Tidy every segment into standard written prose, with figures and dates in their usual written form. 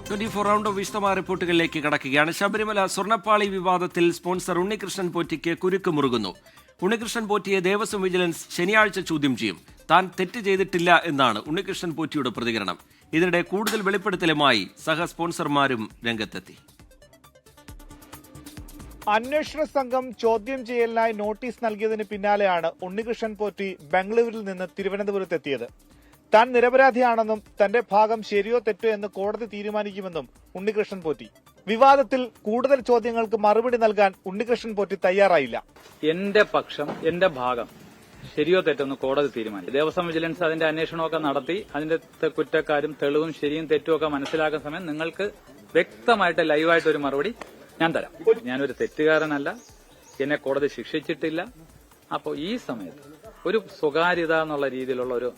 24 round of വിശദമായ റിപ്പോർട്ടുകളിലേക്ക് കടക്കുകയാണ്. ശബരിമല സ്വർണ്ണപ്പാളി വിവാദത്തിൽ സ്പോൺസർ ഉണ്ണികൃഷ്ണൻ പോറ്റിക്ക് കുരുക്ക് മുറുകുന്നു. ഉണ്ണികൃഷ്ണൻ പോറ്റിയെ ദേവസ്വം വിജിലൻസ് ശനിയാഴ്ച ചോദ്യം ചെയ്യും. താൻ തെറ്റ് ചെയ്തിട്ടില്ല എന്നാണ് ഉണ്ണികൃഷ്ണൻ പോറ്റിയുടെ പ്രതികരണം. ഇതിനിടെ കൂടുതൽ വെളിപ്പെടുത്തലുമായി സഹ സ്പോൺസർമാരും രംഗത്തെത്തി. അന്വേഷണ സംഘം ചോദ്യം ചെയ്യലിനായി നോട്ടീസ് നൽകിയതിന് പിന്നാലെയാണ് ഉണ്ണികൃഷ്ണൻ പോറ്റി ബംഗളൂരുവിൽ നിന്ന് തിരുവനന്തപുരത്തെത്തിയത്. താൻ നിരപരാധിയാണെന്നും തന്റെ ഭാഗം ശരിയോ തെറ്റോ എന്ന് കോടതി തീരുമാനിക്കുമെന്നും ഉണ്ണികൃഷ്ണൻ പോറ്റി. വിവാദത്തിൽ കൂടുതൽ ചോദ്യങ്ങൾക്ക് മറുപടി നൽകാൻ ഉണ്ണികൃഷ്ണൻ പോറ്റി തയ്യാറായില്ല. എന്റെ പക്ഷം, എന്റെ ഭാഗം ശരിയോ തെറ്റെന്ന് കോടതി തീരുമാനിച്ചു. ദേവസ്വം വിജിലൻസ് അതിന്റെ അന്വേഷണമൊക്കെ നടത്തി അതിന്റെ കുറ്റക്കാരും തെളിവും ശരിയും തെറ്റും ഒക്കെ മനസ്സിലാക്കുന്ന സമയം നിങ്ങൾക്ക് വ്യക്തമായിട്ട് ലൈവായിട്ട് ഒരു മറുപടി ഞാൻ തരാം. ഞാനൊരു തെറ്റുകാരനല്ല, എന്നെ കോടതി ശിക്ഷിച്ചിട്ടില്ല. അപ്പോൾ ഈ സമയത്ത് ഒരു സ്വകാര്യത എന്നുള്ള രീതിയിലുള്ള ഒരു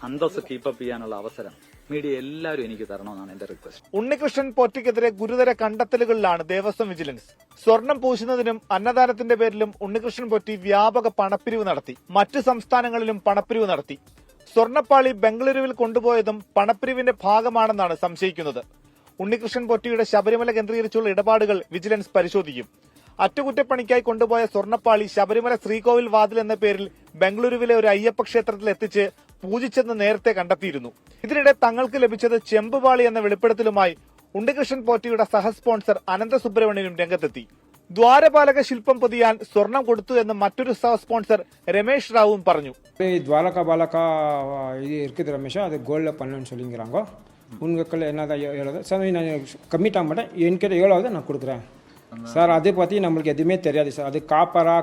അന്തസ് കീപ്പപ്പ് ചെയ്യാനുള്ള അവസരം മീഡിയ എല്ലാവരും എനിക്ക് തരണമെന്നാണ് എന്റെ റിക്വസ്റ്റ്. ഉണ്ണികൃഷ്ണൻ പോറ്റിക്കെതിരെ ഗുരുതര കണ്ടെത്തലുകളിലാണ് ദേവസ്വം വിജിലൻസ്. സ്വർണം പൂശുന്നതിനും അന്നദാനത്തിന്റെ പേരിലും ഉണ്ണികൃഷ്ണൻ പോറ്റി വ്യാപക പണപ്പിരിവ് നടത്തി. മറ്റു സംസ്ഥാനങ്ങളിലും പണപ്പിരിവ് നടത്തി. സ്വർണ്ണപ്പാളി ബംഗളൂരുവിൽ കൊണ്ടുപോയതും പണപ്പിരിവിന്റെ ഭാഗമാണെന്നാണ് സംശയിക്കുന്നത്. ഉണ്ണികൃഷ്ണൻ പോറ്റിയുടെ ശബരിമല കേന്ദ്രീകരിച്ചുള്ള ഇടപാടുകൾ വിജിലൻസ് പരിശോധിക്കും. അറ്റകുറ്റപ്പണിക്കായി കൊണ്ടുപോയ സ്വർണ്ണപ്പാളി ശബരിമല ശ്രീകോവിൽ വാതിൽ എന്ന പേരിൽ ബംഗളൂരുവിലെ ഒരു അയ്യപ്പ ക്ഷേത്രത്തിൽ എത്തിച്ച് പൂജിച്ചെന്ന് നേരത്തെ കണ്ടെത്തിയിരുന്നു. ഇതിനിടെ തങ്ങൾക്ക് ലഭിച്ചത് ചെമ്പുപാളി എന്ന വെളിപ്പെടുത്തലുമായി ഉണ്ണികൃഷ്ണൻ പോറ്റിയുടെ സഹസ്പോൺസർ അനന്തസുബ്രഹ്മണ്യനും രംഗത്തെത്തി. ദ്വാരപാലക ശില്പം പൊതിയാൻ സ്വർണം കൊടുത്തു എന്ന് മറ്റൊരു സഹസ്പോൺസർ രമേശ് റാവുവും പറഞ്ഞു. ரமேஷா அது கோல்டில் பண்ணணும்னு சொல்லிங்கிறாங்க. உங்கள் என்னதான் எவ்வளோ சார், நான் கம்மிட் ஆக மாட்டேன். என்கிட்ட எவ்வளோ நான் கொடுக்குறேன் சார். அதை பற்றி நம்மளுக்கு எதுவுமே தெரியாது சார். அது காப்பரா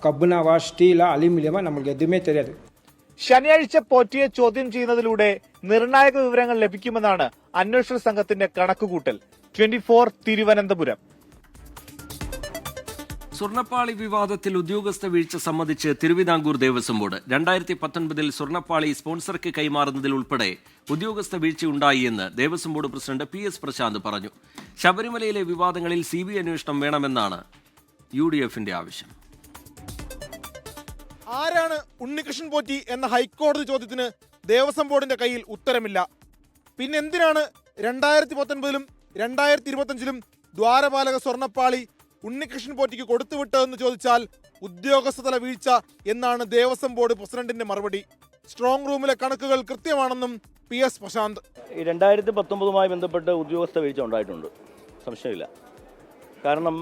கப்புனாவா ஸ்டீலா அலுமினியமா நம்மளுக்கு எதுவுமே தெரியாது. ശനിയാഴ്ച പോറ്റിയെ ചോദ്യം ചെയ്യുന്നതിലൂടെ നിർണായക വിവരങ്ങൾ ലഭിക്കുമെന്നാണ് അന്വേഷണ സംഘത്തിന്റെ കണക്കുകൂട്ടൽ. 24 തിരുവനന്തപുരം. സ്വർണ്ണപ്പാളി വിവാദത്തിൽ ഉദ്യോഗസ്ഥ വീഴ്ച സംബന്ധിച്ച് തിരുവിതാംകൂർ ദേവസ്വം ബോർഡ് 2019 സ്വർണ്ണപ്പാളി സ്പോൺസർക്ക് കൈമാറുന്നതിൽ ഉൾപ്പെടെ ഉദ്യോഗസ്ഥ വീഴ്ചയുണ്ടായി എന്ന് Devaswom board president PS Prashanth പറഞ്ഞു. ശബരിമലയിലെ വിവാദങ്ങളിൽ CBI അന്വേഷണം വേണമെന്നാണ് UDFന്റെ ആവശ്യം. ആരാണ് ഉണ്ണികൃഷ്ണൻ പോറ്റി എന്ന ഹൈക്കോടതി ചോദ്യത്തിന് ദേവസ്വം ബോർഡിന്റെ കയ്യിൽ ഉത്തരമില്ല. പിന്നെന്തിനാണ് 2019 2025 ദ്വാരപാലക സ്വർണ്ണപ്പാളി ഉണ്ണികൃഷ്ണൻ പോറ്റിക്ക് കൊടുത്തുവിട്ടതെന്ന് ചോദിച്ചാൽ ഉദ്യോഗസ്ഥതല വീഴ്ച എന്നാണ് ദേവസ്വം ബോർഡ് പ്രസിഡന്റിന്റെ മറുപടി. സ്ട്രോങ് റൂമിലെ കണക്കുകൾ കൃത്യമാണെന്നും PS പ്രശാന്ത്. 2019 ബന്ധപ്പെട്ട് ഉദ്യോഗസ്ഥ വീഴ്ച ഉണ്ടായിട്ടുണ്ട്, സംശയമില്ല. കാരണം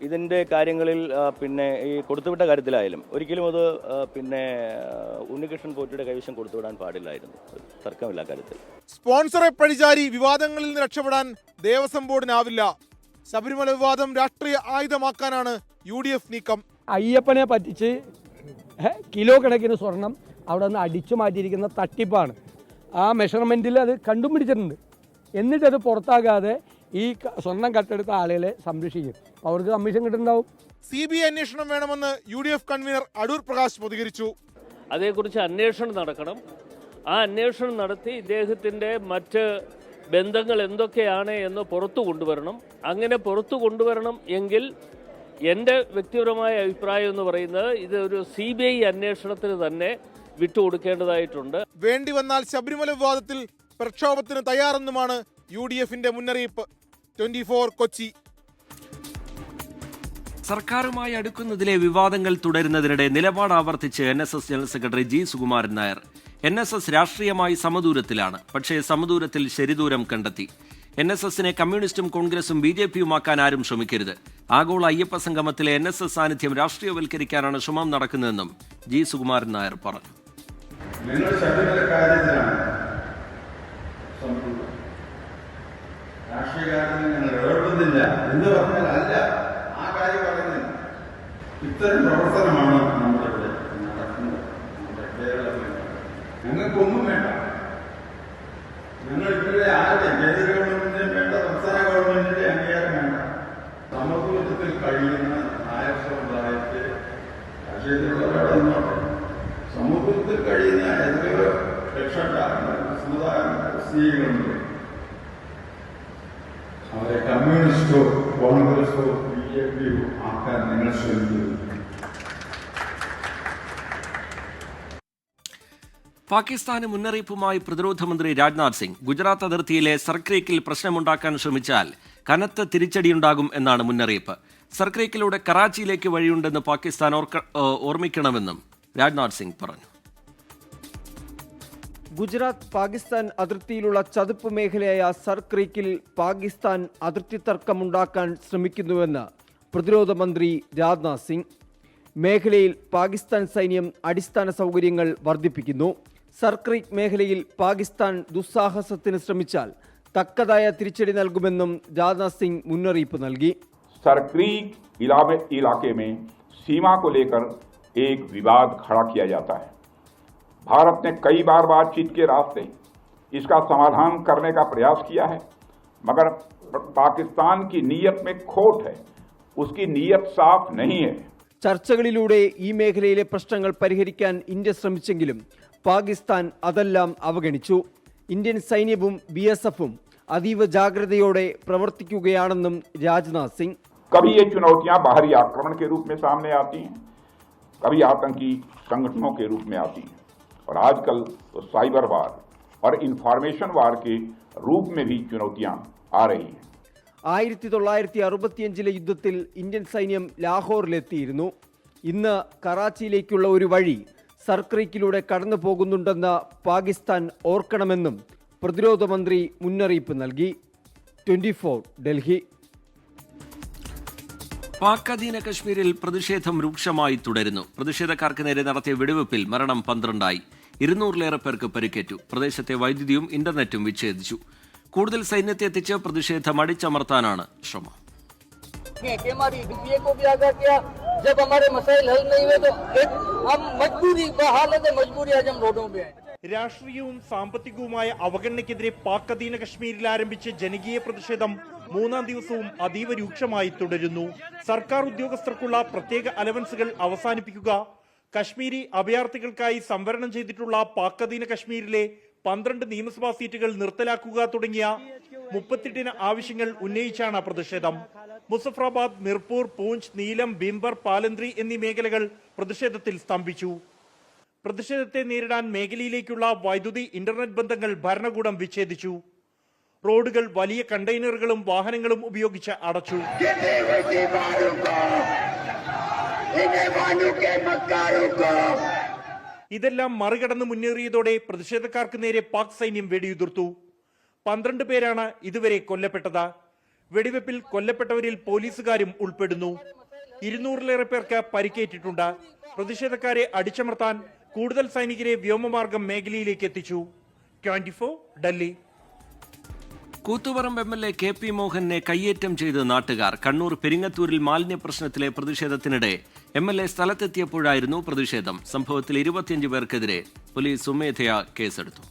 ഇതിൻ്റെ കാര്യങ്ങളിൽ പിന്നെ ഈ കൊടുത്തുവിട്ട കാര്യത്തിലായാലും ഒരിക്കലും അത് പിന്നെ ഉണ്ണികൃഷ്ണൻ പോറ്റിയുടെ കൈവശം കൊടുത്തുവിടാൻ പാടില്ലായിരുന്നു. തർക്കമില്ല കാര്യത്തിൽ. സ്പോൺസറെ പഴിചാരി വിവാദങ്ങളിൽ നിന്ന് രക്ഷപ്പെടാൻ ദേവസ്വം ബോർഡിനാവില്ല. ശബരിമല വിവാദം രാഷ്ട്രീയ ആയുധമാക്കാനാണ് UDF നീക്കം. അയ്യപ്പനെ പറ്റിച്ച് കിലോ കണക്കിന് സ്വർണം അവിടെ നിന്ന് അടിച്ചു മാറ്റിയിരിക്കുന്ന തട്ടിപ്പാണ്. ആ മെഷർമെൻറ്റിൽ അത് കണ്ടുപിടിച്ചിട്ടുണ്ട്. എന്നിട്ടത് പുറത്താകാതെ ഈ സ്വർണം കട്ടെടുത്ത ആളുകളെ സംരക്ഷിക്കും. അവർക്ക് കമ്മീഷൻ കിട്ടുന്നുണ്ടാവും. CBI അന്വേഷണം വേണമെന്ന് UDF കൺവീനർ അടൂർ പ്രകാശ് പ്രതികരിച്ചു. അതേക്കുറിച്ച് അന്വേഷണം നടക്കണം. ആ അന്വേഷണം നടത്തി ഇദ്ദേഹത്തിൻ്റെ മറ്റ് ബന്ധങ്ങൾ എന്തൊക്കെയാണ് എന്ന് പുറത്തു കൊണ്ടുവരണം. അങ്ങനെ പുറത്തു കൊണ്ടുവരണം എങ്കിൽ എൻ്റെ വ്യക്തിപരമായ അഭിപ്രായം എന്ന് പറയുന്നത് ഇത് ഒരു CBI അന്വേഷണത്തിന് തന്നെ വിട്ടുകൊടുക്കേണ്ടതായിട്ടുണ്ട്. വേണ്ടി വന്നാൽ ശബരിമല വിവാദത്തിൽ പ്രക്ഷോഭത്തിന് തയ്യാറെന്നുമാണ് UDFന്റെ മുന്നറിയിപ്പ്. 24 കൊച്ചി. സർക്കാരുമായി അടുക്കുന്നതിലെ വിവാദങ്ങൾ തുടരുന്നതിനിടെ നിലപാട് ആവർത്തിച്ച് NSS general secretary G. Sukumaran Nair. NSS രാഷ്ട്രീയമായി സമദൂരത്തിലാണ്, പക്ഷേ സമദൂരത്തിൽ ശരിദൂരം കണ്ടെത്തി. NSSനെ കമ്മ്യൂണിസ്റ്റും കോൺഗ്രസും BJPയുമാക്കാൻ ആരും ശ്രമിക്കരുത്. ആഗോള അയ്യപ്പ സംഗമത്തിലെ NSS സാന്നിധ്യം രാഷ്ട്രീയവൽക്കരിക്കാനാണ് ശ്രമം നടക്കുന്നതെന്നും G. സുകുമാരൻ നായർ പറഞ്ഞു. ഇത്തരം പ്രവർത്തനമാണ് നമ്മുടെ ഇവിടെ നടക്കുന്നത്. നമ്മുടെ കേരളത്തിൽ ഞങ്ങൾക്കൊന്നും വേണ്ട. ഞങ്ങൾ ഇവരുടെ ആരുടെ കേന്ദ്ര ഗവൺമെന്റിന്റെയും വേണ്ട, സംസ്ഥാന ഗവൺമെന്റിന്റെ അംഗീകാരം വേണ്ട. സമത്വത്തിൽ കഴിയുന്ന നായർ സമുദായത്തെ രാഷ്ട്രീയത്തിലുള്ളവരുടെ സമൂഹത്തിൽ കഴിയുന്ന എത്രയോ ലക്ഷക്കാരങ്ങൾ സമുദായങ്ങൾ സ്ത്രീകളുണ്ട്. അവരെ കമ്മ്യൂണിസ്റ്റോ കോൺഗ്രസോ BJPയോ ആക്കാൻ നിങ്ങൾ ശ്രമിക്കുന്നു. പാകിസ്ഥാന് മുന്നറിയിപ്പുമായി പ്രതിരോധ മന്ത്രി രാജ്നാഥ് സിംഗ്. ഗുജറാത്ത് അതിർത്തിയിലെ സർക്രീക്കിൽ പ്രശ്നമുണ്ടാക്കാൻ ശ്രമിച്ചാൽ കനത്ത തിരിച്ചടിയുണ്ടാകും എന്നാണ് മുന്നറിയിപ്പ്. സർക്രീക്കിലൂടെ കറാച്ചിയിലേക്ക് വഴിയുണ്ടെന്ന് പാകിസ്ഥാൻ ഓർമ്മിക്കണമെന്നും രാജ്നാഥ് സിംഗ് പറഞ്ഞു. ഗുജറാത്ത് പാകിസ്ഥാൻ അതിർത്തിയിലുള്ള ചതുപ്പ് മേഖലയായ സർക്രീക്കിൽ പാകിസ്ഥാൻ അതിർത്തി തർക്കമുണ്ടാക്കാൻ ശ്രമിക്കുന്നുവെന്ന് പ്രതിരോധ മന്ത്രി രാജ്നാഥ് സിംഗ്. മേഖലയിൽ പാകിസ്ഥാൻ സൈന്യം അടിസ്ഥാന സൗകര്യങ്ങൾ വർദ്ധിപ്പിക്കുന്നു. സർക്രീക്ക് മേഖലയിൽ പാകിസ്ഥാൻ ദുസ്സാഹസത്തിന് ശ്രമിച്ചാൽ തക്കതായ തിരിച്ചടി നൽകുമെന്നും രാജ്നാഥ് സിംഗ് മുന്നറിയിപ്പ് നൽകി. सरक्रीक इलाके में सीमा को लेकर एक विवाद खड़ा किया जाता है. भारत ने कई बार बातचीत के रास्ते इसका समाधान करने का प्रयास किया है, मगर पाकिस्तान की नीयत में खोट है, उसकी नीयत साफ नहीं है. ചർച്ചകളിലൂടെ ഈ മേഖലയിലെ പ്രശ്നങ്ങൾ പരിഹരിക്കാൻ ഇന്ത്യ ശ്രമിച്ചെങ്കിലും പാകിസ്ഥാൻ അതെല്ലാം അവഗണിച്ചു. ഇന്ത്യൻ സൈന്യവും BSFും അതീവ ജാഗ്രതയോടെ പ്രവർത്തിക്കുകയാണെന്നും രാജ്നാഥ് സിംഗ്. कभी ये चुनौतियां बाहरी आक्रमण के रूप में सामने आती हैं, कभी आतंकी संगठनों के रूप में आती हैं, और आजकल तो साइबर वार और इंफॉर्मेशन वार के रूप में भी चुनौतियां आ रही हैं. 1965 യുദ്ധത്തിൽ ഇന്ത്യൻ സൈന്യം ലാഹോറിലെത്തിയിരുന്നു. ഇന്ന് കറാച്ചിയിലേക്കുള്ള ഒരു വഴി സർക്രീക്കിലൂടെ കടന്നു പോകുന്നുണ്ടെന്ന് പാകിസ്ഥാൻ ഓർക്കണമെന്നും പ്രതിരോധ മന്ത്രി മുന്നറിയിപ്പ് നൽകി. 24 ഡൽഹി. പാക് അധീന കശ്മീരിൽ പ്രതിഷേധം രൂക്ഷമായി തുടരുന്നു. പ്രതിഷേധക്കാർക്ക് നേരെ നടത്തിയ വെടിവെപ്പിൽ മരണം 12ആയി. 200-ലേറെ പേർക്ക് പരിക്കേറ്റു. പ്രദേശത്തെ വൈദ്യുതിയും ഇന്റർനെറ്റും വിച്ഛേദിച്ചു. കൂടുതൽ സൈന്യത്തെ എത്തിച്ച് പ്രതിഷേധം അടിച്ചമർത്താനാണ് ശ്രമം. രാഷ്ട്രീയവും സാമ്പത്തികവുമായ അവഗണനയ്ക്കെതിരെ പാക് അധീന കശ്മീരിൽ ആരംഭിച്ച ജനകീയ പ്രതിഷേധം 3-ാം ദിവസവും അതീവ രൂക്ഷമായി തുടരുന്നു. സർക്കാർ ഉദ്യോഗസ്ഥർക്കുള്ള പ്രത്യേക അലവൻസുകൾ അവസാനിപ്പിക്കുക, കശ്മീരി അഭയാർത്ഥികൾക്കായി സംവരണം ചെയ്തിട്ടുള്ള പാക് അധീന കശ്മീരിലെ 12 നിയമസഭാ സീറ്റുകൾ നിർത്തലാക്കുക തുടങ്ങിയ 38 ആവശ്യങ്ങൾ ഉന്നയിച്ചാണ് പ്രതിഷേധം. മുസഫറാബാദ്, മിർപൂർ, പൂഞ്ച്, നീലം, ഭീംബർ, പാലന്ത്രി എന്നീ മേഖലകൾ പ്രതിഷേധത്തിൽ സ്തംഭിച്ചു. പ്രതിഷേധത്തെ നേരിടാൻ മേഖലയിലേക്കുള്ള വൈദ്യുതി ഇന്റർനെറ്റ് ബന്ധങ്ങൾ ഭരണകൂടം വിച്ഛേദിച്ചു. റോഡുകൾ വലിയ കണ്ടെയ്നറുകളും വാഹനങ്ങളും ഉപയോഗിച്ച് അടച്ചു. ഇതെല്ലാം മറികടന്ന് മുന്നേറിയതോടെ പ്രതിഷേധക്കാർക്ക് നേരെ പാക് സൈന്യം വെടിയുതിർത്തു. 12 പേരാണ് ഇതുവരെ കൊല്ലപ്പെട്ടത്. വെടിവെപ്പിൽ കൊല്ലപ്പെട്ടവരിൽ പോലീസുകാരും ഉൾപ്പെടുന്നു. 200-ലേറെ പേർക്ക് പരിക്കേറ്റിട്ടുണ്ട്. പ്രതിഷേധക്കാരെ അടിച്ചമർത്താൻ കൂടുതൽ സൈനികരെ വ്യോമമാർഗം മേഖലയിലേക്ക് എത്തിച്ചു. 24 ഡൽഹി. കൂത്തുപറമ്പ് MLA KP മോഹനെ കയ്യേറ്റം ചെയ്ത് നാട്ടുകാർ. കണ്ണൂർ പെരിങ്ങത്തൂരിൽ മാലിന്യ പ്രശ്നത്തിലെ പ്രതിഷേധത്തിനിടെ MLA സ്ഥലത്തെത്തിയപ്പോഴായിരുന്നു പ്രതിഷേധം. സംഭവത്തിൽ 25 പേർക്കെതിരെ പോലീസ് സ്വമേധയാ കേസെടുത്തു.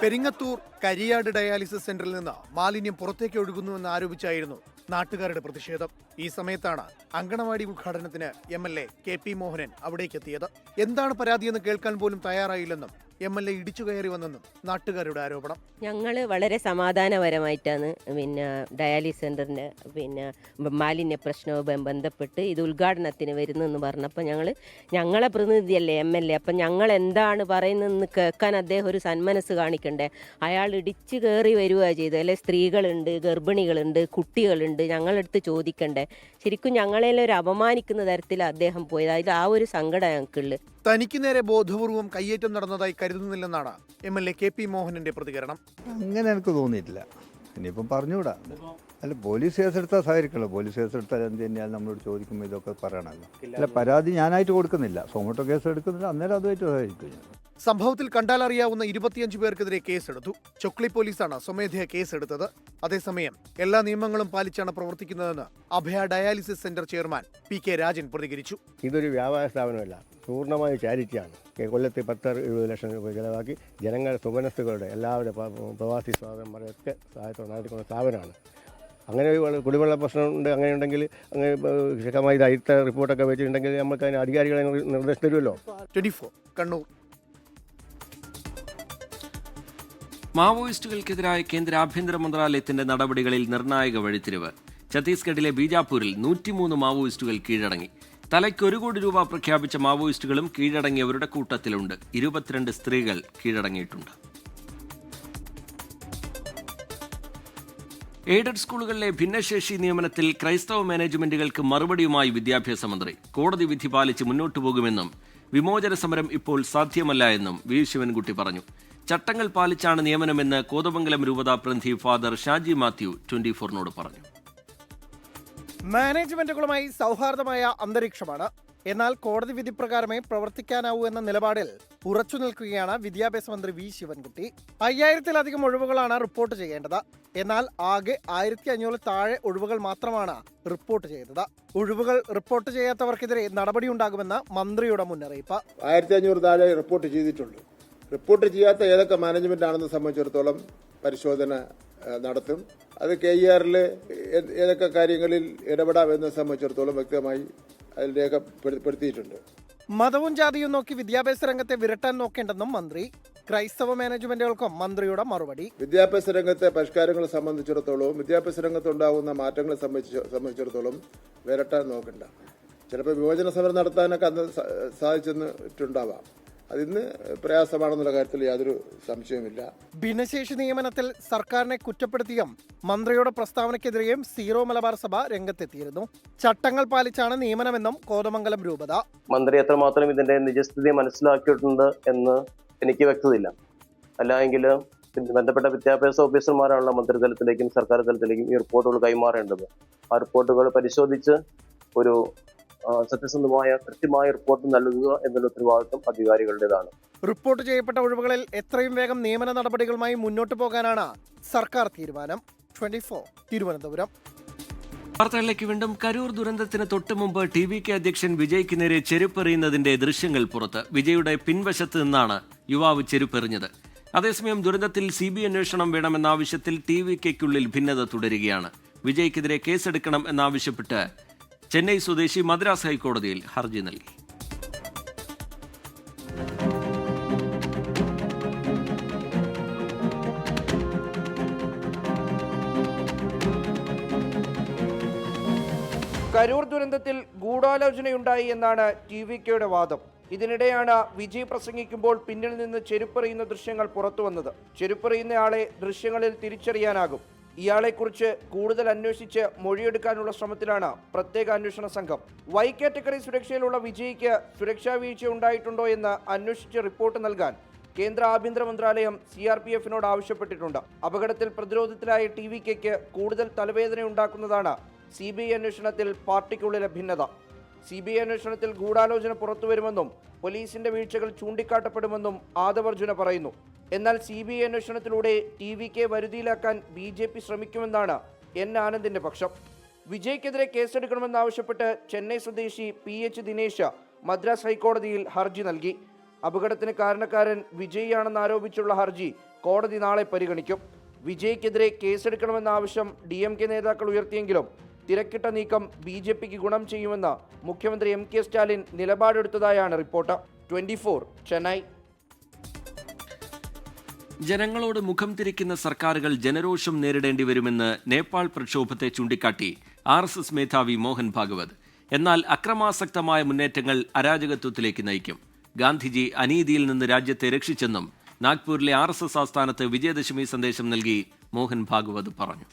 പെരിങ്ങത്തൂർ കരിയാട് ഡയാലിസിസ് സെന്ററിൽ നിന്ന് മാലിന്യം പുറത്തേക്ക് ഒഴുകുന്നുവെന്ന് ആരോപിച്ചായിരുന്നു നാട്ടുകാരുടെ പ്രതിഷേധം. ഈ സമയത്താണ് അങ്കണവാടി ഉദ്ഘാടനത്തിന് MLA KP മോഹനൻ അവിടേക്കെത്തിയത്. എന്താണ് പരാതിയെന്ന് കേൾക്കാൻ പോലും തയ്യാറായില്ലെന്നും MLA ഇടിച്ചു കയറി വന്നെന്നും നാട്ടുകാരുടെ ആരോപണം. ഞങ്ങൾ വളരെ സമാധാനപരമായിട്ടാണ് ഡയാലിസിസ് സെന്ററിന്റെ മാലിന്യ പ്രശ്നവുമായി ബന്ധപ്പെട്ട് ഇത് ഉദ്ഘാടനത്തിന് വരുന്നെന്ന് പറഞ്ഞപ്പോൾ ഞങ്ങളെ പ്രതിനിധിയല്ലേ MLA, അപ്പം ഞങ്ങൾ എന്താണ് പറയുന്നതെന്ന് കേൾക്കാൻ അദ്ദേഹം ഒരു സന്മനസ് കാണിക്കണ്ടേ. അയാൾ ഇടിച്ചു കയറി വരിക ചെയ്തു. അല്ലെ, സ്ത്രീകളുണ്ട്, ഗർഭിണികളുണ്ട്, കുട്ടികളുണ്ട്, ഞങ്ങളടുത്ത് ചോദിക്കണ്ടേ. ശരിക്കും ഞങ്ങളെല്ലാം ഒരു അപമാനിക്കുന്ന തരത്തിൽ അദ്ദേഹം പോയത്. അതിൽ ആ ഒരു സങ്കടം ഞങ്ങൾക്കുള്ളു. തനിക്ക് നേരെ ബോധപൂർവം കയ്യേറ്റം നടന്നതായി കരുതുന്നില്ലെന്നാണ് MLA KP മോഹനന്റെ പ്രതികരണം. അങ്ങനെ എനിക്ക് തോന്നിയിട്ടില്ല. ഇനിയിപ്പം പറഞ്ഞുകൂടാ. അല്ല, പോലീസ് കേസെടുത്താൽ സഹകരിക്കണല്ലോ. പോലീസ് കേസെടുത്താൽ എന്ത് തന്നെയാൽ നമ്മളോട് ചോദിക്കുമ്പോൾ ഇതൊക്കെ പറയണമല്ലോ. അല്ല, പരാതി ഞാനായിട്ട് കൊടുക്കുന്നില്ല, സോമോട്ടോ കേസ് എടുക്കുന്നില്ല, അന്നേരം അതുമായിട്ട് സഹകരിക്കും ഞാൻ. സംഭവത്തിൽ കണ്ടാലറിയാവുന്ന 25 പേർക്കെതിരെ കേസെടുത്തു. ചൊക്ലി പോലീസാണ് സ്വമേധയാ കേസെടുത്തത്. അതേസമയം എല്ലാ നിയമങ്ങളും പാലിച്ചാണ് പ്രവർത്തിക്കുന്നതെന്ന് Abhaya dialysis centre chairman PK Rajan പ്രതികരിച്ചു. ഇതൊരു വ്യാപാര സ്ഥാപനമല്ല, പൂർണ്ണമായ ചാരിറ്റിയാണ്. കൊല്ലത്തിൽ 10-70 ലക്ഷം രൂപ ചിലവാക്കി ജനങ്ങളുടെ സുമനസ്സുകളുടെ എല്ലാവരുടെ പ്രവാസി സ്വാതന്ത്ര്യമാരൊക്കെ സഹായത്തോടെ നടത്തിക്കുന്ന സ്ഥാപനമാണ്. അങ്ങനെ ഒരു കുടിവെള്ള പ്രശ്നമുണ്ട്, അങ്ങനെയുണ്ടെങ്കിൽ അങ്ങനെ ശക്തമായി ദൈത്ത റിപ്പോർട്ടൊക്കെ വെച്ചിട്ടുണ്ടെങ്കിൽ നമുക്ക് അതിന് അധികാരികളെ നിർദ്ദേശം തരുമല്ലോ. 24 കണ്ണൂർ. മാവോയിസ്റ്റുകൾക്കെതിരായ കേന്ദ്ര ആഭ്യന്തര മന്ത്രാലയത്തിന്റെ നടപടികളിൽ നിർണായക വഴിത്തിരിവ്. ഛത്തീസ്ഗഡിലെ ബീജാപൂരിൽ 103 മാവോയിസ്റ്റുകൾ കീഴടങ്ങി. തലയ്ക്ക് 1 കോടി രൂപ പ്രഖ്യാപിച്ച മാവോയിസ്റ്റുകളും കീഴടങ്ങിയവരുടെ കൂട്ടത്തിലുണ്ട്. 22 സ്ത്രീകൾ കീഴടങ്ങിയിട്ടുണ്ട്. എയ്ഡഡ് സ്കൂളുകളിലെ ഭിന്നശേഷി നിയമനത്തിൽ ക്രൈസ്തവ മാനേജ്മെന്റുകൾക്ക് മറുപടിയുമായി വിദ്യാഭ്യാസ മന്ത്രി. കോടതി വിധി പാലിച്ച് മുന്നോട്ടു പോകുമെന്നും വിമോചന സമരം ഇപ്പോൾ സാധ്യമല്ല എന്നും വി ശിവൻകുട്ടി പറഞ്ഞു. ചട്ടങ്ങൾ പാലിച്ചാണ് നിയമനമെന്ന് കോതമംഗലം രൂപതാ പ്രതിനിധി ഫാദർ ഷാജി മാത്യു 24-നോട് പറഞ്ഞു. മാനേജ്മെന്റുകളുമായി സൗഹാർദ്ദമായ അന്തരീക്ഷമാണ്. എന്നാൽ കോടതി വിധി പ്രകാരമേ പ്രവർത്തിക്കാനാവൂ എന്ന നിലപാടിൽ ഉറച്ചു നിൽക്കുകയാണ് വിദ്യാഭ്യാസ മന്ത്രി വി ശിവൻകുട്ടി. 5000-ലധികം ഒഴിവുകളാണ് റിപ്പോർട്ട് ചെയ്യേണ്ടത്. എന്നാൽ ആകെ 1500 താഴെ ഒഴിവുകൾ മാത്രമാണ് റിപ്പോർട്ട് ചെയ്തത്. ഒഴിവുകൾ റിപ്പോർട്ട് ചെയ്യാത്തവർക്കെതിരെ നടപടിയുണ്ടാകുമെന്ന് മന്ത്രിയുടെ മുന്നറിയിപ്പ്. 1500 താഴെ റിപ്പോർട്ട് ചെയ്തിട്ടുണ്ട്. റിപ്പോർട്ട് ചെയ്യാത്ത ഏതൊക്കെ മാനേജ്മെന്റ് ആണെന്ന് സംബന്ധിച്ചിടത്തോളം പരിശോധന നടത്തും. അത് KERൽ ഏതൊക്കെ കാര്യങ്ങളിൽ ഇടപെടാമെന്ന് സംബന്ധിച്ചിടത്തോളം വ്യക്തമായി അതിൽ രേഖപ്പെടുത്തിയിട്ടുണ്ട്. മതവും ജാതിയും നോക്കി വിദ്യാഭ്യാസ രംഗത്തെ വിരട്ടാൻ നോക്കേണ്ടെന്നും മന്ത്രി. ക്രൈസ്തവ മാനേജ്മെന്റുകൾക്കും മന്ത്രിയുടെ മറുപടി. വിദ്യാഭ്യാസ രംഗത്തെ പരിഷ്കാരങ്ങളെ സംബന്ധിച്ചിടത്തോളം വിദ്യാഭ്യാസ രംഗത്തുണ്ടാകുന്ന മാറ്റങ്ങളെ സംബന്ധിച്ചിടത്തോളം വിരട്ടാൻ നോക്കണ്ട. ചിലപ്പോൾ വിമോചന സമരം നടത്താനൊക്കെ അന്ന് സാധിച്ചെന്നിട്ടുണ്ടാവാം. അതിന് പ്രയാസമാണെന്നുള്ള കാര്യത്തിൽ യാതൊരു സംശയവുമില്ല. ഭിന്നശേഷി നിയമനത്തിൽ സർക്കാരിനെ കുറ്റപ്പെടുത്തിയും മന്ത്രിയുടെ പ്രസ്താവനയ്ക്കെതിരെയും സീറോ മലബാർ സഭ രംഗത്തെത്തിയിരുന്നു. ചട്ടങ്ങൾ പാലിച്ചാണ് നിയമനമെന്നും കോതമംഗലം രൂപത. മന്ത്രി എത്രമാത്രം ഇതിന്റെ നിജസ്ഥിതി മനസ്സിലാക്കിയിട്ടുണ്ട് എന്ന് എനിക്ക് വ്യക്തതയില്ല. അല്ലെങ്കിൽ ബന്ധപ്പെട്ട വിദ്യാഭ്യാസ ഓഫീസർമാരാണല്ലോ മന്ത്രിതലത്തിലേക്കും സർക്കാർ തലത്തിലേക്കും ഈ റിപ്പോർട്ടുകൾ കൈമാറേണ്ടത്. ആ റിപ്പോർട്ടുകൾ പരിശോധിച്ച് ഒരു സത്യസന്ധമായ കൃത്യമായ റിപ്പോർട്ട് നൽകുക എന്നുള്ള ഉത്തരവാദിത്വം അധികാരികളുടേതാണ്. റിപ്പോർട്ട് ചെയ്യപ്പെട്ട ഒഴിവുകളിൽ എത്രയും വേഗം നിയമന നടപടികളുമായി മുന്നോട്ട് പോകാനാണ് സർക്കാർ തീരുമാനം. 24 തിരുവനന്തപുരം. വാർത്തകളിലേക്ക് വീണ്ടും. കരൂർ ദുരന്തത്തിന് തൊട്ടുമുമ്പ് TVK അധ്യക്ഷൻ വിജയ്ക്ക് നേരെ ചെരുപ്പെറിയുന്നതിന്റെ ദൃശ്യങ്ങൾ പുറത്ത്. വിജയുടെ പിൻവശത്ത് നിന്നാണ് യുവാവ് ചെരുപ്പെറിഞ്ഞത്. അതേസമയം ദുരന്തത്തിൽ CBI അന്വേഷണം വേണമെന്ന ആവശ്യത്തിൽ TVKയ്ക്കുള്ളിൽ ഭിന്നത തുടരുകയാണ്. വിജയ്ക്കെതിരെ കേസെടുക്കണം എന്നാവശ്യപ്പെട്ട് ചെന്നൈ സ്വദേശി മദ്രാസ് ഹൈക്കോടതിയിൽ ഹർജി നൽകി. കരൂർ ദുരന്തത്തിൽ ഗൂഢാലോചനയുണ്ടായി എന്നാണ് TVKയുടെ വാദം. ഇതിനിടെയാണ് വിജയ് പ്രസംഗിക്കുമ്പോൾ പിന്നിൽ നിന്ന് ചെരുപ്പെറിയുന്ന ദൃശ്യങ്ങൾ പുറത്തുവന്നത്. ചെരുപ്പെറിയുന്നയാളെ ദൃശ്യങ്ങളിൽ തിരിച്ചറിയാനാകും. ഇയാളെക്കുറിച്ച് കൂടുതൽ അന്വേഷിച്ച് മൊഴിയെടുക്കാനുള്ള ശ്രമത്തിലാണ് പ്രത്യേക അന്വേഷണ സംഘം. Y കാറ്റഗറി സുരക്ഷയിലുള്ള വിജയ്ക്ക് സുരക്ഷാ വീഴ്ച ഉണ്ടായിട്ടുണ്ടോ എന്ന് അന്വേഷിച്ച് റിപ്പോർട്ട് നൽകാൻ കേന്ദ്ര ആഭ്യന്തര മന്ത്രാലയം CRPFനോട് ആവശ്യപ്പെട്ടിട്ടുണ്ട്. അപകടത്തിൽ പ്രതിരോധത്തിലായ TVKയ്ക്ക് കൂടുതൽ തലവേദനയുണ്ടാക്കുന്നതാണ് CBI അന്വേഷണത്തിൽ പാർട്ടിക്കുള്ളിലെ ഭിന്നത. CBI അന്വേഷണത്തിൽ ഗൂഢാലോചന പുറത്തുവരുമെന്നും പോലീസിന്റെ വീഴ്ചകൾ ചൂണ്ടിക്കാട്ടപ്പെടുമെന്നും ആദവർജുന പറയുന്നു. എന്നാൽ CBI അന്വേഷണത്തിലൂടെ TVK വരുതിയിലാക്കാൻ BJP ശ്രമിക്കുമെന്നാണ് N ആനന്ദിന്റെ പക്ഷം. വിജയ്ക്കെതിരെ കേസെടുക്കണമെന്നാവശ്യപ്പെട്ട് ചെന്നൈ സ്വദേശി PH ദിനേശ് മദ്രാസ് ഹൈക്കോടതിയിൽ ഹർജി നൽകി. അപകടത്തിന് കാരണക്കാരൻ വിജയ് ആണെന്ന് ആരോപിച്ചുള്ള ഹർജി കോടതി നാളെ പരിഗണിക്കും. വിജയ്ക്കെതിരെ കേസെടുക്കണമെന്ന ആവശ്യം DMK നേതാക്കൾ ഉയർത്തിയെങ്കിലും തിരക്കിട്ട നീക്കം BJPക്ക് ഗുണം ചെയ്യുമെന്ന് മുഖ്യമന്ത്രി MK സ്റ്റാലിൻ നിലപാടെടുത്തതായാണ് റിപ്പോർട്ട്. 24 ചെന്നൈ. ജനങ്ങളോട് മുഖം തിരിക്കുന്ന സർക്കാരുകൾ ജനരോഷം നേരിടേണ്ടി വരുമെന്ന് നേപ്പാൾ പ്രക്ഷോഭത്തെ ചൂണ്ടിക്കാട്ടി RSS മേധാവി മോഹൻ ഭാഗവത്. എന്നാൽ അക്രമാസക്തമായ മുന്നേറ്റങ്ങൾ അരാജകത്വത്തിലേക്ക് നയിക്കും. ഗാന്ധിജി അനീതിയിൽ നിന്ന് രാജ്യത്തെ രക്ഷിച്ചെന്നും നാഗ്പൂരിലെ RSS ആസ്ഥാനത്ത് വിജയദശമി സന്ദേശം നൽകി മോഹൻ ഭാഗവത് പറഞ്ഞു.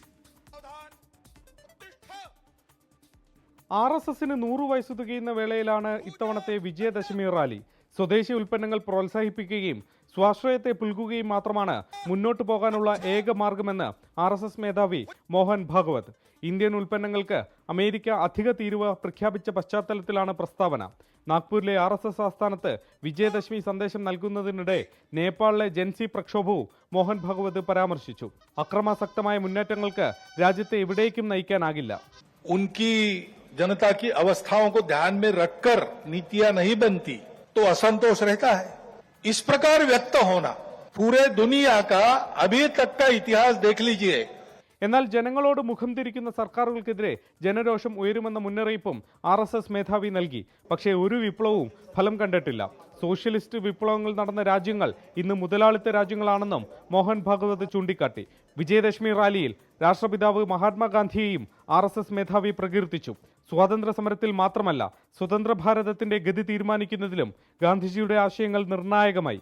RSSന് 100 വയസ്സ് തികയുന്ന വേളയിലാണ് ഇത്തവണത്തെ വിജയദശമി റാലി. സ്വദേശി ഉൽപ്പന്നങ്ങൾ പ്രോത്സാഹിപ്പിക്കുകയും സ്വാശ്രയത്തെ പുൽകുകയും മാത്രമാണ് മുന്നോട്ടു പോകാനുള്ള ഏക മാർഗമെന്ന് RSS മേധാവി മോഹൻ ഭാഗവത്. ഇന്ത്യൻ ഉൽപ്പന്നങ്ങൾക്ക് അമേരിക്ക അധിക തീരുവ പ്രഖ്യാപിച്ച പശ്ചാത്തലത്തിലാണ് പ്രസ്താവന. നാഗ്പൂരിലെ RSS ആസ്ഥാനത്ത് വിജയദശമി സന്ദേശം നൽകുന്നതിനിടെ നേപ്പാളിലെ ജൻസി പ്രക്ഷോഭവും മോഹൻ ഭാഗവത് പരാമർശിച്ചു. അക്രമാസക്തമായ മുന്നേറ്റങ്ങൾക്ക് രാജ്യത്തെ എവിടേക്കും നയിക്കാനാകില്ല. जनता की अवस्थाओं को ध्यान में रखकर नीतियां नहीं बनती तो असंतोष रहता है. इस प्रकार व्यक्त होना पूरे दुनिया का अभी तक का इतिहास देख लीजिए. എന്നാൽ ജനങ്ങളോട് മുഖം തിരിക്കുന്ന സർക്കാരുകൾക്കെതിരെ ജനരോഷം ഉയരുമെന്ന മുന്നറിയിപ്പും RSS മേധാവി നൽകി. പക്ഷേ ഒരു വിപ്ലവവും ഫലം കണ്ടിട്ടില്ല. സോഷ്യലിസ്റ്റ് വിപ്ലവങ്ങൾ നടന്ന രാജ്യങ്ങൾ ഇന്ന് മുതലാളിത്ത രാജ്യങ്ങളാണെന്നും മോഹൻ ഭാഗവത് ചൂണ്ടിക്കാട്ടി. വിജയദശമി റാലിയിൽ രാഷ്ട്രപിതാവ് മഹാത്മാഗാന്ധിയെയും RSS മേധാവി പ്രകീർത്തിച്ചു. സ്വാതന്ത്ര്യ സമരത്തിൽ മാത്രമല്ല, സ്വതന്ത്ര ഭാരതത്തിന്റെ ഗതി തീരുമാനിക്കുന്നതിലും ഗാന്ധിജിയുടെ ആശയങ്ങൾ നിർണായകമായി.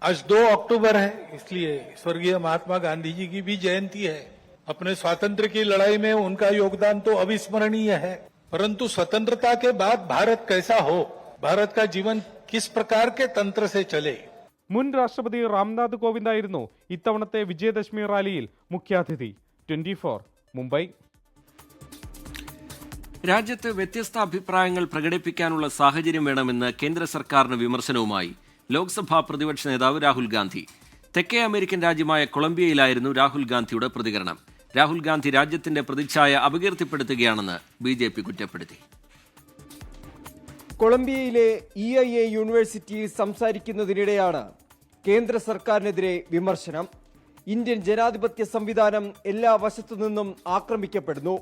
आज 2 अक्टूबर है, इसलिए स्वर्गीय महात्मा गांधी जी की भी जयंती है. अपने स्वातंत्र्य की लड़ाई में उनका योगदान तो अविस्मरणीय है, परंतु स्वतंत्रता के बाद भारत कैसा हो, भारत का जीवन किस प्रकार के तंत्र से चले. മുൻ രാഷ്ട്രപതി രാംനാഥ് കോവിന്ദായിരുന്നു ഇത്തവണത്തെ വിജയദശമി റാലിയിൽ മുഖ്യാതിഥി. 24 മുംബൈ. രാജ്യത്ത് വ്യത്യസ്ത അഭിപ്രായങ്ങൾ പ്രകടിപ്പിക്കാനുള്ള സാഹചര്യം വേണമെന്ന് കേന്ദ്ര സർക്കാരിന് വിമർശനവുമായി ലോക്സഭാ പ്രതിപക്ഷ നേതാവ് രാഹുൽ ഗാന്ധി. തെക്കേ അമേരിക്കൻ രാജ്യമായ കൊളംബിയയിലായിരുന്നു രാഹുൽ ഗാന്ധിയുടെ പ്രതികരണം. രാഹുൽ ഗാന്ധി രാജ്യത്തിന്റെ പ്രതിച്ഛായ അപകീർത്തിപ്പെടുത്തുകയാണെന്ന് BJP കുറ്റപ്പെടുത്തി. കൊളംബിയയിലെ EIA യൂണിവേഴ്സിറ്റിയിൽ സംസാരിക്കുന്നതിനിടെയാണ് കേന്ദ്ര സർക്കാരിനെതിരെ വിമർശനം. ഇന്ത്യൻ ജനാധിപത്യ സംവിധാനം എല്ലാ വശത്തു നിന്നും ആക്രമിക്കപ്പെടുന്നു.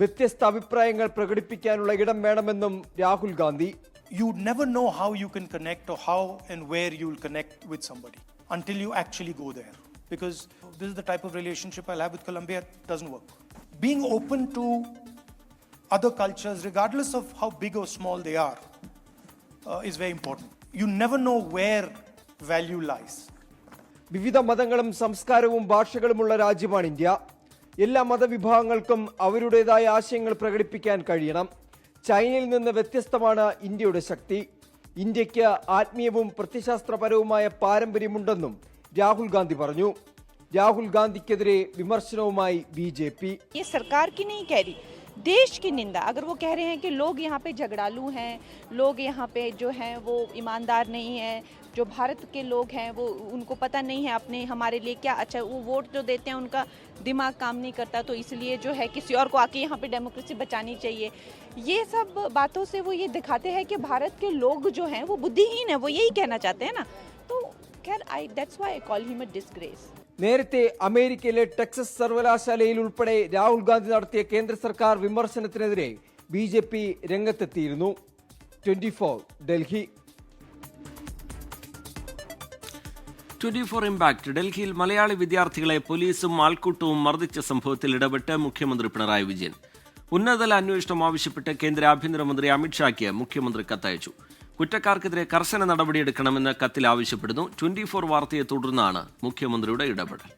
വ്യത്യസ്ത അഭിപ്രായങ്ങൾ പ്രകടിപ്പിക്കാനുള്ള ഇടം വേണമെന്നും Rahul Gandhi. You never know how you can connect or how and where you will connect with somebody until you actually go there. Because this is the type of relationship I'll have with Colombia, doesn't work. Being open to other cultures, regardless of how big or small they are, is very important. You never know where value lies. വിവിധ മതങ്ങളും സംസ്കാരവും ഭാഷകളുമുള്ള രാജ്യമാണ് India. എല്ലാ മതവിഭാഗങ്ങൾക്കും അവരുടേതായ ആശയങ്ങൾ പ്രകടിപ്പിക്കാൻ കഴിയണം. ചൈനയിൽ നിന്ന് വ്യത്യസ്തമാണ് ഇന്ത്യയുടെ ശക്തി. ഇന്ത്യക്ക് ആത്മീയവും പ്രത്യശാസ്ത്രപരവുമായ പാരമ്പര്യമുണ്ടെന്നും രാഹുൽ ഗാന്ധി പറഞ്ഞു. രാഹുൽ ഗാന്ധിക്കെതിരെ വിമർശനവുമായി BJP. ये सरकार की नहीं कह रही, देश की निंदा. अगर वो कह रहे हैं कि लोग यहाँ पे झगड़ालू हैं, लोग यहाँ पे जो हैं वो ईमानदार नहीं हैं, जो भारत के लोग हैं वो उनको पता नहीं है अपने हमारे लिए क्या अच्छा, वो वोट जो देते हैं उनका दिमाग काम नहीं करता, तो इसलिए जो है किसी और को आके यहाँ पे डेमोक्रेसी बचानी चाहिए. ये सब बातों से वो ये दिखाते हैं कि भारत के लोग जो हैं वो बुद्धिहीन है, वो यही कहना चाहते हैं ना. तो खैर that's why I call him a disgrace. നേരത്തെ അമേരിക്കയിലെ ടെക്സസ് സർവകലാശാലയിൽ ഉൾപ്പെടെ രാഹുൽ ഗാന്ധി നടത്തിയ കേന്ദ്ര സർക്കാർ വിമർശനത്തിനെതിരെ BJP രംഗത്തെത്തിയിരുന്നു. 24 ഡൽഹി. 24 ഇമ്പാക്ട്. ഡൽഹിയിൽ മലയാളി വിദ്യാർത്ഥികളെ പോലീസും ആൾക്കൂട്ടവും മർദ്ദിച്ച സംഭവത്തിൽ ഇടപെട്ട് മുഖ്യമന്ത്രി പിണറായി വിജയൻ. ഉന്നതതല അന്വേഷണം ആവശ്യപ്പെട്ട് കേന്ദ്ര ആഭ്യന്തരമന്ത്രി അമിത്ഷായ്ക്ക് മുഖ്യമന്ത്രി കത്തയച്ചു. കുറ്റക്കാർക്കെതിരെ കർശന നടപടിയെടുക്കണമെന്ന് കത്തിൽ ആവശ്യപ്പെടുന്നു. 24 വാർത്തയെ തുടർന്നാണ് മുഖ്യമന്ത്രിയുടെ ഇടപെടൽ.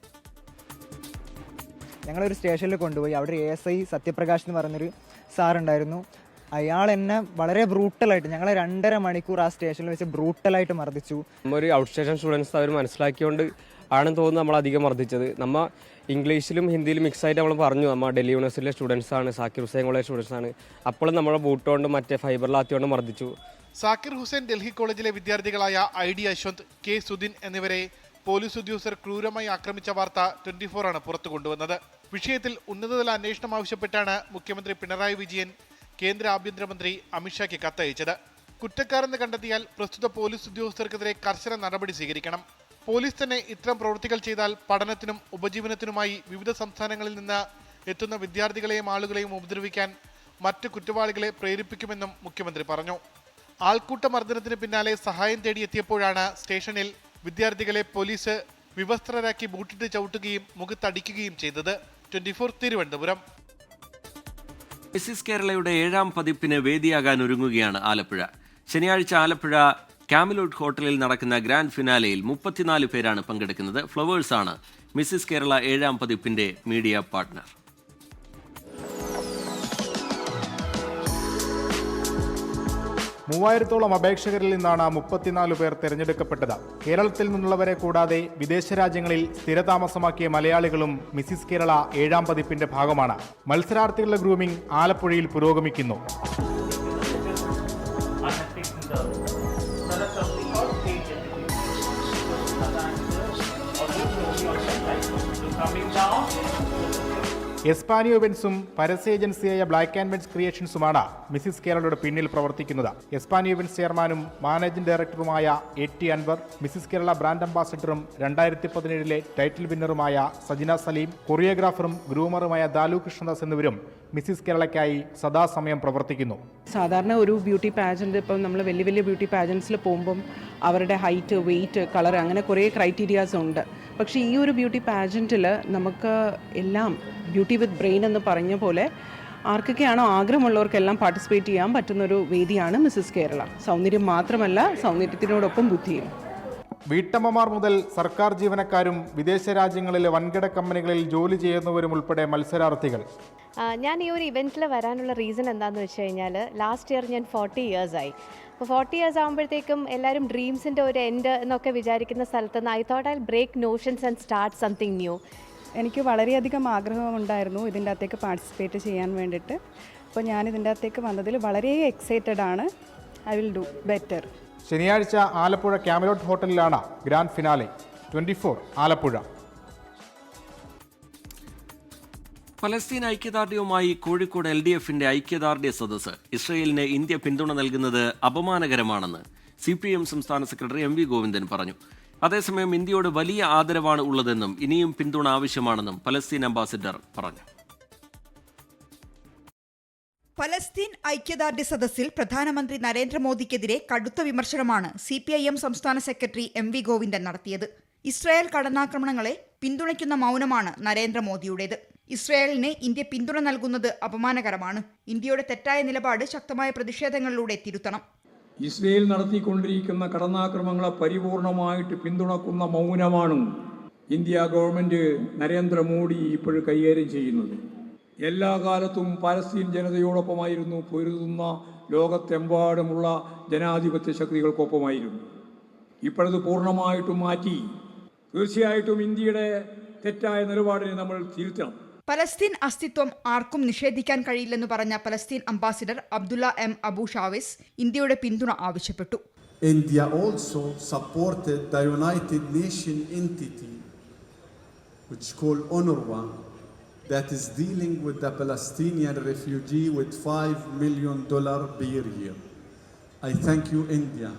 ഞങ്ങളൊരു സ്റ്റേഷനിൽ കൊണ്ടുപോയി. അവിടെ ASI സത്യപ്രകാശ് എന്ന് പറയുന്നൊരു സാറുണ്ടായിരുന്നു. അയാൾ എന്നെ വളരെ ബ്രൂട്ടലായിട്ട്, ഞങ്ങളെ 2.5 മണിക്കൂർ ആ സ്റ്റേഷനിൽ വെച്ച് ബ്രൂട്ടലായിട്ട് മർദ്ദിച്ചു. ഒരു ഔട്ട് സ്റ്റേഷൻ സ്റ്റുഡൻസ് അവർ മനസ്സിലാക്കിയോണ്ട് ആണെന്ന് തോന്നുന്നു നമ്മൾ അധികം മർദ്ദിച്ചത്. നമ്മൾ ഇംഗ്ലീഷിലും ഹിന്ദിയിലും മിക്സ് ആയിട്ട് നമ്മൾ പറഞ്ഞു നമ്മൾ ഡൽഹി യൂണിവേഴ്സിറ്റിയിലെ സ്റ്റുഡൻസ് ആണ്, സാക്കിർ ഹുസൈൻ കോളേജ് സ്റ്റുഡൻസ് ആണ്. അപ്പോഴും നമ്മളെ ബൂട്ട് കൊണ്ട് മറ്റേ ഫൈബറിലാത്തിയോണ്ട് മർദ്ദിച്ചു. സാക്കിർ ഹുസൈൻ ഡൽഹി കോളേജിലെ വിദ്യാർത്ഥികളായ ID അശ്വന്ത്, K സുദിൻ എന്നിവരെ പോലീസ് ഉദ്യോഗസ്ഥർ ക്രൂരമായി ആക്രമിച്ച വാർത്ത 24 ആണ് പുറത്തു കൊണ്ടുവന്നത്. വിഷയത്തിൽ ഉന്നതതല അന്വേഷണം ആവശ്യപ്പെട്ടാണ് മുഖ്യമന്ത്രി പിണറായി വിജയൻ കേന്ദ്ര ആഭ്യന്തരമന്ത്രി അമിത്ഷായ്ക്ക് കത്തയച്ചത്. കുറ്റക്കാരെന്ന് കണ്ടെത്തിയാൽ പ്രസ്തുത പോലീസ് ഉദ്യോഗസ്ഥർക്കെതിരെ കർശന നടപടി സ്വീകരിക്കണം. പോലീസ് തന്നെ ഇത്തരം പ്രവൃത്തികൾ ചെയ്താൽ പഠനത്തിനും ഉപജീവനത്തിനുമായി വിവിധ സംസ്ഥാനങ്ങളിൽ നിന്ന് എത്തുന്ന വിദ്യാർത്ഥികളെയും ആളുകളെയും ഉപദ്രവിക്കാൻ മറ്റ് കുറ്റവാളികളെ പ്രേരിപ്പിക്കുമെന്നും മുഖ്യമന്ത്രി പറഞ്ഞു. ആൾക്കൂട്ട മർദ്ദനത്തിന് പിന്നാലെ സഹായം തേടിയെത്തിയപ്പോഴാണ് സ്റ്റേഷനിൽ വിദ്യാർത്ഥികളെ പോലീസ് വിവസ്ത്രരാക്കി ബൂട്ടിട്ട് ചവിട്ടുകയും മുഖത്തടിക്കുകയും ചെയ്തത്. 24 തിരുവനന്തപുരം. മിസിസ് കേരളയുടെ 7ാം പതിപ്പിന് വേദിയാകാൻ ഒരുങ്ങുകയാണ് ആലപ്പുഴ. ശനിയാഴ്ച ആലപ്പുഴ കാമിലോട്ട് ഹോട്ടലിൽ നടക്കുന്ന ഗ്രാൻഡ് ഫിനാലെയിൽ 34 പേരാണ് പങ്കെടുക്കുന്നത്. ഫ്ലവേഴ്സാണ് മിസിസ് കേരള 7ാം പതിപ്പിന്റെ മീഡിയ പാർട്ട്ണർ. 3000-ഓളം അപേക്ഷകരിൽ നിന്നാണ് 34 പേർ തിരഞ്ഞെടുക്കപ്പെട്ടത്. കേരളത്തിൽ നിന്നുള്ളവരെ കൂടാതെ വിദേശ രാജ്യങ്ങളിൽ സ്ഥിരതാമസമാക്കിയ മലയാളികളും മിസിസ് കേരള 7ാം പതിപ്പിന്റെ ഭാഗമാണ്. മത്സരാർത്ഥികളുടെ ഗ്രൂമിംഗ് ആലപ്പുഴയിൽ പുരോഗമിക്കുന്നു. എസ്പാനിയോ ഇവന്റ്സും പരസ്യ ഏജൻസിയായ ബ്ലാക്ക് ആൻഡ് വൈറ്റ്സ് ക്രിയേഷൻസുമാണ് മിസിസ് കേരളയുടെ പിന്നിൽ പ്രവർത്തിക്കുന്നത്. എസ്പാനിയോ ഇവന്റ്സ് ചെയർമാനും മാനേജിംഗ് ഡയറക്ടറുമായ AT Anwar, Mrs Kerala brand അംബാസിഡറും 2017 ടൈറ്റിൽ വിന്നറുമായ സജിന സലീം, കൊറിയോഗ്രാഫറും ഗ്രൂമറുമായ ദാലു കൃഷ്ണദാസ് എന്നിവരും മിസ്സിസ് കേരളയ്ക്കായി സദാസമയം പ്രവർത്തിക്കുന്നു. സാധാരണ ഒരു ബ്യൂട്ടി പാജൻറ്റ് ഇപ്പം നമ്മൾ വലിയ വലിയ ബ്യൂട്ടി പാജൻസിൽ പോകുമ്പം അവരുടെ ഹൈറ്റ്, വെയിറ്റ്, കളർ അങ്ങനെ കുറേ ക്രൈറ്റീരിയാസ് ഉണ്ട്. പക്ഷേ ഈ ഒരു ബ്യൂട്ടി പാജൻറ്റിൽ നമുക്ക് എല്ലാം ബ്യൂട്ടി വിത്ത് ബ്രെയിൻ എന്ന് പറഞ്ഞ പോലെ ആർക്കൊക്കെയാണോ ആഗ്രഹമുള്ളവർക്കെല്ലാം പാർട്ടിസിപ്പേറ്റ് ചെയ്യാൻ പറ്റുന്നൊരു വേദിയാണ് മിസ്സിസ് കേരള. സൗന്ദര്യം മാത്രമല്ല, സൗന്ദര്യത്തിനോടൊപ്പം ബുദ്ധിയും. വീട്ടമ്മമാർ മുതൽ സർക്കാർ ജീവനക്കാരും വിദേശ രാജ്യങ്ങളിലെ വൻകിട കമ്പനികളിൽ ജോലി ചെയ്യുന്നവരും ഉൾപ്പെടെ മത്സരാർത്ഥികൾ. ഞാൻ ഈ ഒരു ഇവൻറ്റിൽ വരാനുള്ള റീസൺ എന്താണെന്ന് വെച്ച് കഴിഞ്ഞാൽ, ലാസ്റ്റ് ഇയർ ഞാൻ 40 ഇയേഴ്സായി. അപ്പോൾ 40 ഇയേഴ്സ് ആകുമ്പോഴത്തേക്കും എല്ലാവരും ഡ്രീംസിൻ്റെ ഒരു എൻഡ് എന്നൊക്കെ വിചാരിക്കുന്ന സ്ഥലത്ത് നിന്ന് I thought I break notions and start something new. എനിക്ക് വളരെയധികം ആഗ്രഹമുണ്ടായിരുന്നു ഇതിൻ്റെ അകത്തേക്ക് പാർട്ടിസിപ്പേറ്റ് ചെയ്യാൻ വേണ്ടിയിട്ട്. അപ്പോൾ ഞാൻ ഇതിൻ്റെ അകത്തേക്ക് വന്നതിൽ വളരെ എക്സൈറ്റഡ് ആണ്. I will do better. ശനിയാഴ്ച ആലപ്പുഴ ക്യാമലോട്ട് ഹോട്ടലിലാണ് ഗ്രാൻഡ് ഫിനാലെ. 24 ആലപ്പുഴ. പലസ്തീൻ ഐക്യദാർഢ്യവുമായി കോഴിക്കോട് LDFന്റെ ഐക്യദാർഢ്യ സദസ്സ്. ഇസ്രയേലിന് ഇന്ത്യ പിന്തുണ നൽകുന്നത് അപമാനകരമാണെന്ന് CPM സംസ്ഥാന സെക്രട്ടറി MV ഗോവിന്ദൻ പറഞ്ഞു. അതേസമയം ഇന്ത്യയോട് വലിയ ആദരവാണ് ഉള്ളതെന്നും ഇനിയും പിന്തുണ ആവശ്യമാണെന്നും പലസ്തീൻ അംബാസിഡർ പറഞ്ഞു. പലസ്തീൻ ഐക്യദാർഢ്യ സദസ്സിൽ പ്രധാനമന്ത്രി നരേന്ദ്രമോദിക്കെതിരെ കടുത്ത വിമർശനമാണ് CPIM സംസ്ഥാന സെക്രട്ടറി MV ഗോവിന്ദൻ നടത്തിയത്. ഇസ്രായേൽ കടന്നാക്രമണങ്ങളെ പിന്തുണയ്ക്കുന്ന മൗനമാണ് നരേന്ദ്രമോദിയുടേത്. ഇസ്രായേലിന് ഇന്ത്യ പിന്തുണ നൽകുന്നത് അപമാനകരമാണ്. ഇന്ത്യയുടെ തെറ്റായ നിലപാട് ശക്തമായ പ്രതിഷേധങ്ങളിലൂടെ തിരുത്തണം. ഇസ്രയേൽ നടത്തിക്കൊണ്ടിരിക്കുന്ന കടന്നാക്രമണങ്ങളെ പരിപൂർണമായിട്ട് പിന്തുണക്കുന്ന മൗനമാണ് ഇന്ത്യ ഗവൺമെന്റ് നരേന്ദ്രമോദി ഇപ്പോഴും കൈകാര്യം ചെയ്യുന്നത്. എല്ലാ കാലത്തും പാലസ്തീൻ ജനതയോടൊപ്പമായിരുന്നു പൊരുതുന്ന ലോകത്തെമ്പാടുമുള്ള ജനാധിപത്യ ശക്തികൾക്കൊപ്പമായിരുന്നു. ഇപ്പോഴത് പൂർണ്ണമായിട്ടും മാറ്റി. തീർച്ചയായിട്ടും ഇന്ത്യയുടെ തെറ്റായ നിലപാടിനെ നമ്മൾ തിരുത്തണം. പലസ്തീൻ അസ്തിത്വം ആർക്കും നിഷേധിക്കാൻ കഴിയില്ലെന്ന് പറഞ്ഞ Palestine ambassador Abdullah M. Abu Shavis ഇന്ത്യയുടെ പിന്തുണ ആവശ്യപ്പെട്ടു. India also supported the United Nations entity which called UNRWA that is dealing with the Palestinian refugee with $5 million per year. I thank you, India.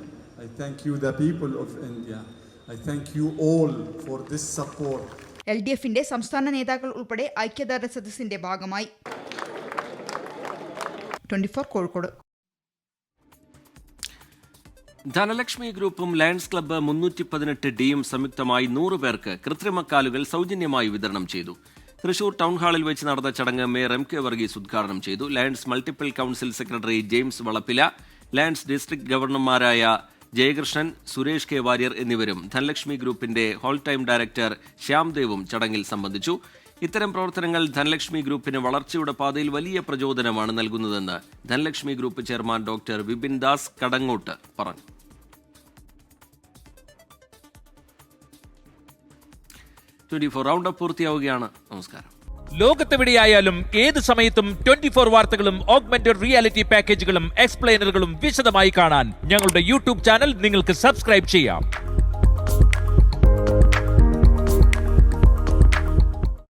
I thank you, the people of India. I thank you all for this support. LDFന്റെ സംസ്ഥാന നേതാക്കൾ ഉൾപ്പെടെ ഐക്യദാർഢ്യ സദസ്സിന്റെ ഭാഗമായി. 24 കോഴിക്കോട്. ധനലക്ഷ്മി ഗ്രൂപ്പും lions club 318Dയും സംയുക്തമായി 100 പേർക്ക് കൃത്രിമക്കാലുകൾ സൗജന്യമായി വിതരണം ചെയ്തു. തൃശൂർ ടൗൺ ഹാളിൽ വെച്ച് നടന്ന ചടങ്ങ് മേയർ MK വർഗീസ് ഉദ്ഘാടനം ചെയ്തു. Lions multiple council secretary James Valappila, Lions district ഗവർണർമാരായ ജയകൃഷ്ണൻ, സുരേഷ് K. വാര്യർ എന്നിവരും ധനലക്ഷ്മി ഗ്രൂപ്പിന്റെ ഹോൾ ടൈം ഡയറക്ടർ ശ്യാംദേവും ചടങ്ങിൽ സംബന്ധിച്ചു. ഇത്തരം പ്രവർത്തനങ്ങൾ ധനലക്ഷ്മി ഗ്രൂപ്പിന് വളർച്ചയുടെ പാതയിൽ വലിയ പ്രചോദനമാണ് നൽകുന്നതെന്ന് Dhanalakshmi group chairman doctor Vipin Das Kadangot പറഞ്ഞു. 24 റൗണ്ട് അപ്പ് പൂർത്തിയാവുകയാണ്. നമസ്കാരം. ലോകത്തെവിടെയായാലും ഏത് സമയത്തും 24 വാർത്തകളും ഓഗ്മെന്റഡ് റിയാലിറ്റി പാക്കേജുകളും എക്സ്പ്ലെയിനറുകളും വിശദമായി കാണാൻ ഞങ്ങളുടെ YouTube ചാനൽ നിങ്ങൾക്ക് സബ്സ്ക്രൈബ് ചെയ്യാം.